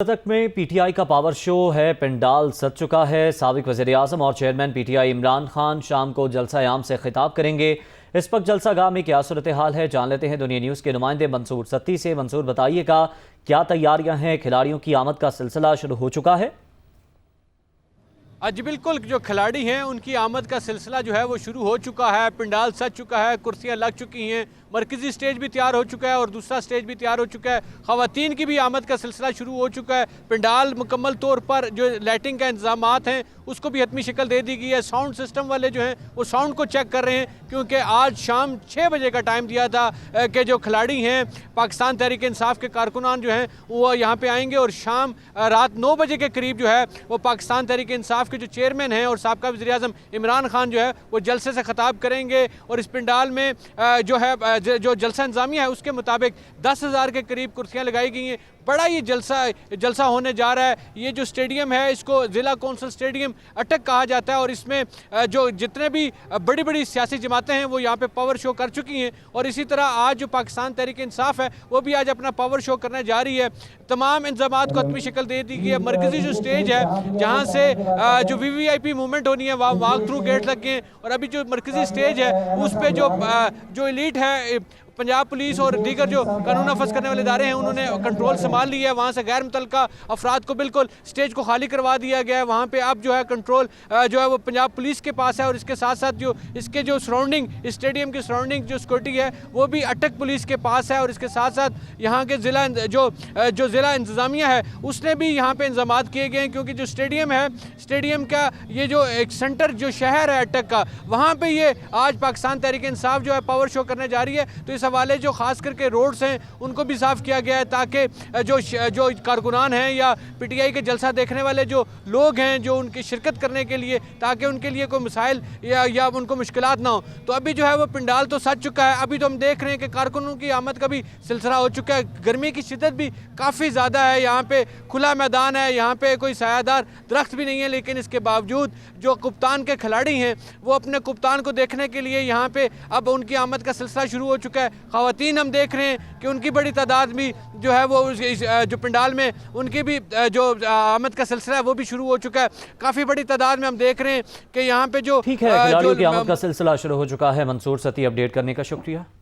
कर्नाटक में पीटीआई का power show है, पंडाल सज चुका है। साबिक वज़ीर-ए-आज़म और चेयरमैन पीटीआई इमरान खान शाम को जलसा-ए-आम से खिताब करेंगे। इस वक्त जलसा गाह में क्या सूरत हाल है, जान लेते हैं दुनिया न्यूज़ के नुमाइंदे मंसूर सत्ती से। मंसूर, बताइएगा क्या तैयारियां हैं, खिलाड़ियों की आमद का सिलसिला शुरू हो चुका है? जी बिल्कुल, जो खिलाड़ी हैं उनकी आमद का सिलसिला जो है वो शुरू हो चुका है। पंडाल सज चुका है, कुर्सियां लग चुकी हैं, मरकजी स्टेज भी तैयार हो चुका है और दूसरा स्टेज भी तैयार हो चुका है। ख़वातीन की भी आमद का सिलसिला शुरू हो चुका है। पंडाल मुकम्मल तौर पर जो लाइटिंग का इंतजामात हैं उसको भी हतमी शक्ल दे दी गई है। साउंड सिस्टम वाले जो हैं वो साउंड को चेक कर रहे हैं, क्योंकि आज शाम 6 बजे का टाइम दिया था कि जो खिलाड़ी हैं पाकिस्तान तहरीक इंसाफ के कारकुनान जो हैं वो यहाँ पे आएंगे और शाम रात 9 बजे के करीब जो है वो पाकिस्तान तहरीक इंसाफ के जो चेयरमैन हैं और साबका वज़ीर-ए-आज़म इमरान खान जो है वो जलसे से खिताब करेंगे। और इस पंडाल में जो है जो जलसा इंतजामिया है उसके मुताबिक 10,000 के करीब कुर्सियाँ लगाई गई हैं। बड़ा ये जलसा होने जा रहा है। ये जो स्टेडियम है इसको ज़िला कौंसल स्टेडियम अटक कहा जाता है और इसमें जो जितने भी बड़ी बड़ी सियासी जमातें हैं वो यहाँ पे पावर शो कर चुकी हैं। और इसी तरह आज जो पाकिस्तान तहरीक इंसाफ है वो भी आज अपना पावर शो करने जा रही है। तमाम इंतजामात को हतमी शक्ल दे दी गई है। मरकजी जो स्टेज है जहाँ से जो VVIP मूवमेंट होनी है वहाँ वॉक थ्रू गेट लग गए हैं और अभी जो मरकजी स्टेज है उस पर जो एलीट है पंजाब पुलिस और दीगर जो कानून नाफज करने वाले इदारे हैं उन्होंने कंट्रोल संभाल लिया है। वहाँ से गैर मुतल्लिका अफराद को बिल्कुल स्टेज को खाली करवा दिया गया है। वहाँ पे अब जो है कंट्रोल जो है वो पंजाब पुलिस के पास है और इसके साथ साथ जो इसके जो सराउंडिंग स्टेडियम की सराउंडिंग जो सिक्योरिटी है वो भी अटक पुलिस के पास है। और इसके साथ साथ यहाँ के ज़िला इंतज़ामिया है उसने भी यहाँ पर इंतजाम किए गए हैं, क्योंकि जो स्टेडियम है स्टेडियम का ये जो एक सेंटर जो शहर है अटक का, वहाँ पर ये आज पाकिस्तान तहरीक इंसाफ जो है पावर शो करने जा रही है। तो इस हवाले जो खास करके रोड्स हैं उनको भी साफ किया गया है ताकि जो कारकुनान हैं या पीटीआई के जलसा देखने वाले जो लोग हैं जो उनकी शिरकत करने के लिए, ताकि उनके लिए कोई मसाइल या उनको मुश्किलात ना हो। तो अभी जो है वो पंडाल तो सज चुका है। अभी तो हम देख रहे हैं कि कारकुनों की आमद का भी सिलसिला हो चुका है। गर्मी की शिद्दत भी काफ़ी ज़्यादा है। यहाँ पे खुला मैदान है, यहाँ पे कोई सायादार दरख्त भी नहीं है, लेकिन इसके बावजूद जो कप्तान के खिलाड़ी हैं वो अपने कप्तान को देखने के लिए यहाँ पे अब उनकी आमद का सिलसिला शुरू हो चुका है। ख़वातीन हम देख रहे हैं कि उनकी बड़ी तादाद भी जो है वो जो पंडाल में उनकी भी जो आमद का सिलसिला है वो भी शुरू हो चुका है। काफ़ी बड़ी तादाद में हम देख रहे हैं कि यहाँ पे जो ठीक है, खिलाड़ियों की आमद का सिलसिला शुरू हो चुका है। मंसूर सती अपडेट करने का शुक्रिया।